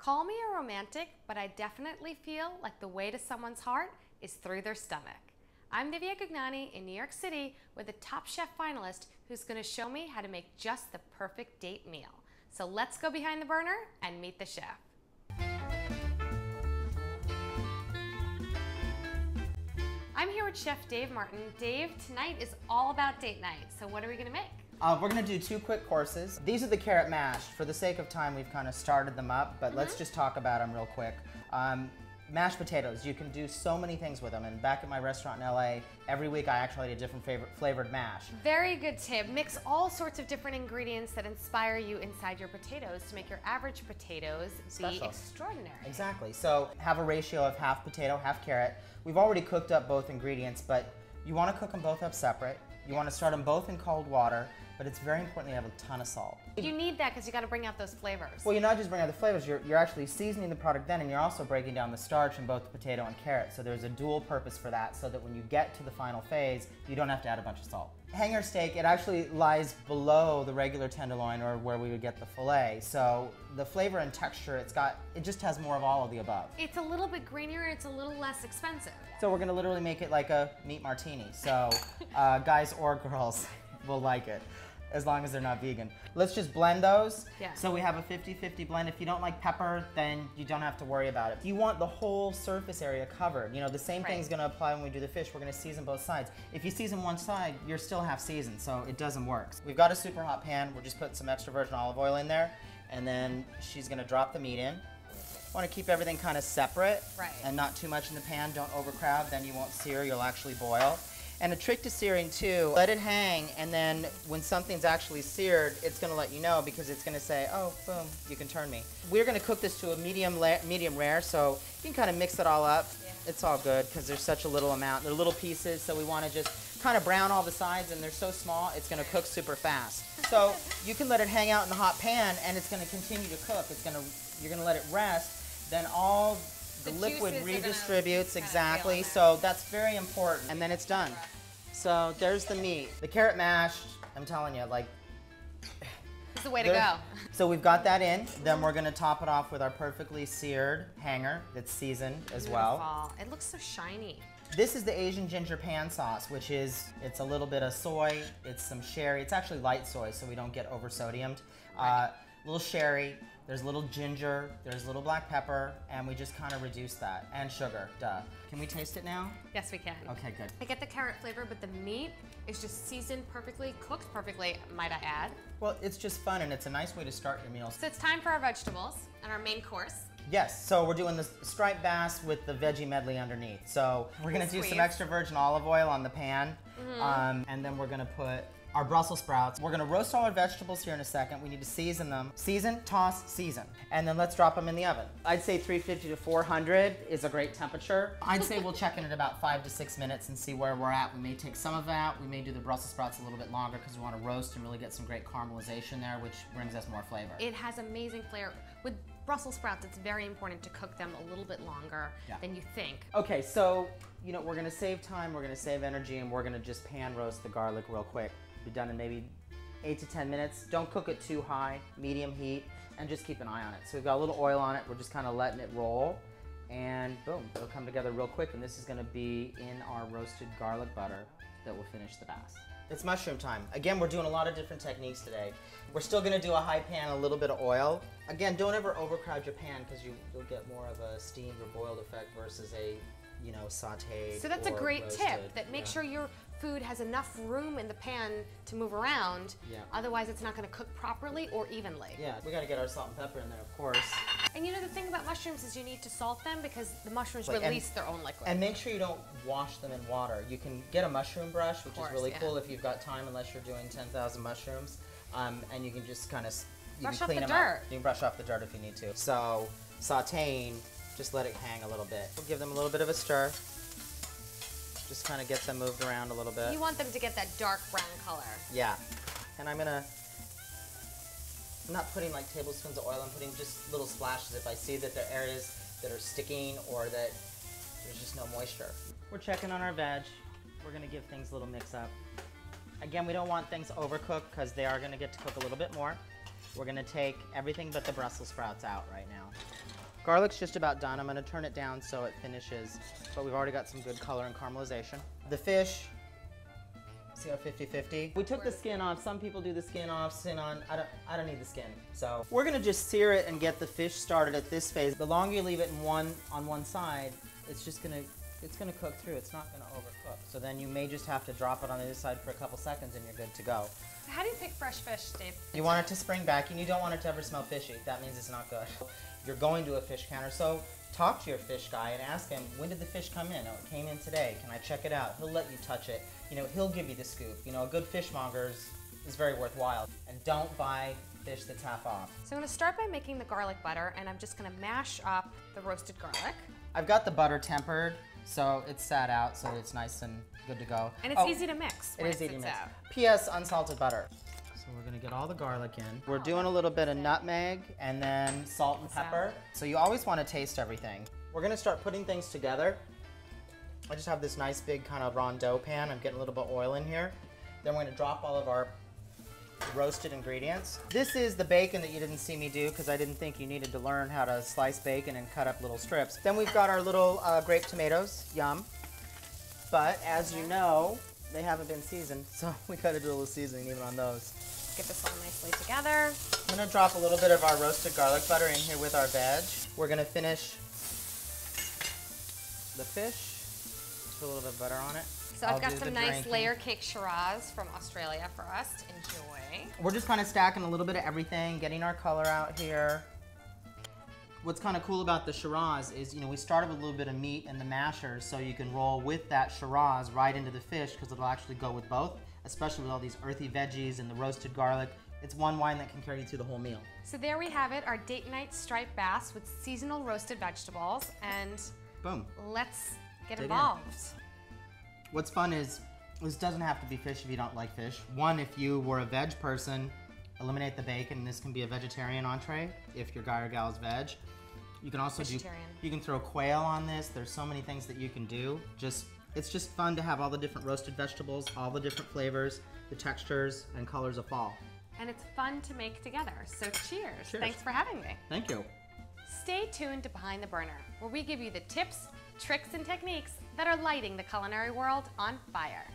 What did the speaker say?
Call me a romantic, but I definitely feel like the way to someone's heart is through their stomach. I'm Divya Gugnani in New York City with a Top Chef finalist who's going to show me how to make just the perfect date meal. So let's go behind the burner and meet the chef. I'm here with Chef Dave Martin. Dave, tonight is all about date night. So what are we going to make? We're going to do two quick courses. These are the carrot mashed. For the sake of time, we've kind of started them up, but let's just talk about them real quick. Mashed potatoes, you can do so many things with them, and back at my restaurant in LA, every week I actually had a different flavored mash. Very good tip. Mix all sorts of different ingredients that inspire you inside your potatoes to make your average potatoes be extraordinary. Exactly. So have a ratio of half potato, half carrot. We've already cooked up both ingredients, but you want to cook them both up separate. You want to start them both in cold water, but it's very important to have a ton of salt. You need that because you got to bring out those flavors. Well, you're not just bringing out the flavors, you're actually seasoning the product then, and you're also breaking down the starch in both the potato and carrot. So there's a dual purpose for that, so that when you get to the final phase, you don't have to add a bunch of salt. Hanger steak, it actually lies below the regular tenderloin, or where we would get the filet. So the flavor and texture, it just has more of all of the above. It's a little bit greenier, it's a little less expensive. So we're gonna literally make it like a meat martini. So guys or girls will like it, as long as they're not vegan. Let's just blend those. Yeah. So we have a 50-50 blend. If you don't like pepper, then you don't have to worry about it. You want the whole surface area covered. You know, the same thing's gonna apply when we do the fish. We're gonna season both sides. If you season one side, you're still half seasoned, so it doesn't work. We've got a super hot pan. We're just putting some extra virgin olive oil in there, and then she's gonna drop the meat in. Want to keep everything kind of separate, and not too much in the pan. Don't overcrowd, then you won't sear, you'll actually boil. And a trick to searing too, let it hang, and then when something's actually seared, it's going to let you know, because it's going to say, oh, boom, you can turn me. We're going to cook this to a medium rare, so you can kind of mix it all up. Yeah. It's all good because there's such a little amount. They're little pieces, so we want to just kind of brown all the sides, and they're so small, it's going to cook super fast. So you can let it hang out in the hot pan, and it's going to continue to cook. You're going to let it rest, then all the liquid redistributes, exactly, so that's very important, and then it's done. So there's the meat. The carrot mashed, I'm telling you, like, it's the way to go. So we've got that in, then we're gonna top it off with our perfectly seared hanger that's seasoned as well. It looks so shiny. This is the Asian ginger pan sauce, which is, it's a little bit of soy, it's some sherry, it's actually light soy so we don't get over sodiumed. Little sherry, there's a little ginger, there's a little black pepper, and we just kind of reduce that. And sugar, duh. Can we taste it now? Yes, we can. Okay, good. I get the carrot flavor, but the meat is just seasoned perfectly, cooked perfectly, might I add. Well, it's just fun, and it's a nice way to start your meal. So it's time for our vegetables and our main course. Yes, so we're doing the striped bass with the veggie medley underneath. So we're gonna do some extra virgin olive oil on the pan, and then we're gonna put our Brussels sprouts. We're gonna roast all our vegetables here in a second. We need to season them. Season, toss, season. And then let's drop them in the oven. I'd say 350 to 400 is a great temperature. I'd say we'll check in at about 5 to 6 minutes and see where we're at. We may take some of that. We may do the Brussels sprouts a little bit longer because we wanna roast and really get some great caramelization there, which brings us more flavor. It has amazing flavor. With Brussels sprouts, it's very important to cook them a little bit longer than you think. Okay, so, you know, we're gonna save time, we're gonna save energy, and we're gonna just pan roast the garlic real quick. Be done in maybe 8 to 10 minutes. Don't cook it too high, medium heat, and just keep an eye on it. So we've got a little oil on it. We're just kind of letting it roll, and boom, it'll come together real quick. And this is gonna be in our roasted garlic butter that will finish the bass. It's mushroom time. Again, we're doing a lot of different techniques today. We're still gonna do a high pan, a little bit of oil. Again, don't ever overcrowd your pan because you'll get more of a steamed or boiled effect versus a, you know, sauteed. So that's a great roasted tip, that make sure your food has enough room in the pan to move around. Otherwise it's not going to cook properly or evenly. Yeah, we got to get our salt and pepper in there, of course. And you know, the thing about mushrooms is you need to salt them because the mushrooms release their own liquid. And make sure you don't wash them in water. You can get a mushroom brush, which is really cool if you've got time, unless you're doing 10,000 mushrooms. And you can just kind of brush off the dirt. You can brush off the dirt if you need to. So sauteing, just let it hang a little bit. We'll give them a little bit of a stir. Just kind of get them moved around a little bit. You want them to get that dark brown color. Yeah. And I'm not putting like tablespoons of oil, I'm putting just little splashes if I see that there are areas that are sticking or that there's just no moisture. We're checking on our veg. We're gonna give things a little mix up. Again, we don't want things overcooked because they are gonna get to cook a little bit more. We're gonna take everything but the Brussels sprouts out right now. Garlic's just about done. I'm gonna turn it down so it finishes, but we've already got some good color and caramelization. The fish, see how 50-50? We took the skin off. Some people do the skin off, skin on. I don't need the skin. So we're gonna just sear it and get the fish started at this phase. The longer you leave it on one side, it's gonna cook through. It's not gonna overcook. So then you may just have to drop it on the other side for a couple seconds and you're good to go. So how do you pick fresh fish, Dave? You want it to spring back and you don't want it to ever smell fishy. That means it's not good. You're going to a fish counter, so talk to your fish guy and ask him, when did the fish come in? Oh, it came in today. Can I check it out? He'll let you touch it. You know, he'll give you the scoop. You know, a good fishmonger is very worthwhile. And don't buy fish that's half off. So I'm gonna start by making the garlic butter, and I'm just gonna mash up the roasted garlic. I've got the butter tempered, so it's sat out, so it's nice and good to go. And it's easy to mix when it easy to sits mix. out. P.S. unsalted butter. So we're gonna get all the garlic in. We're doing a little bit of nutmeg and then salt and pepper. So you always want to taste everything. We're gonna start putting things together. I just have this nice big kind of rondeau pan. I'm getting a little bit of oil in here. Then we're gonna drop all of our roasted ingredients. This is the bacon that you didn't see me do because I didn't think you needed to learn how to slice bacon and cut up little strips. Then we've got our little grape tomatoes, yum. But as you know, they haven't been seasoned, so we gotta do a little seasoning even on those. Get this all nicely together. I'm gonna drop a little bit of our roasted garlic butter in here with our veg. We're gonna finish the fish. Put a little bit of butter on it. So I've got some nice layer cake Shiraz from Australia for us to enjoy. We're just kind of stacking a little bit of everything, getting our color out here. What's kind of cool about the Shiraz is, you know, we started with a little bit of meat in the masher, so you can roll with that Shiraz right into the fish because it'll actually go with both, especially with all these earthy veggies and the roasted garlic. It's one wine that can carry you through the whole meal. So there we have it, our date night striped bass with seasonal roasted vegetables, and boom. Let's get involved. What's fun is, this doesn't have to be fish if you don't like fish. One, if you were a veg person, eliminate the bacon. This can be a vegetarian entree if your guy or gal is veg. You can also you can throw quail on this. There's so many things that you can do. It's just fun to have all the different roasted vegetables, all the different flavors, the textures and colors of fall. And it's fun to make together. So cheers. Cheers. Thanks for having me. Thank you. Stay tuned to Behind the Burner, where we give you the tips, tricks, and techniques that are lighting the culinary world on fire.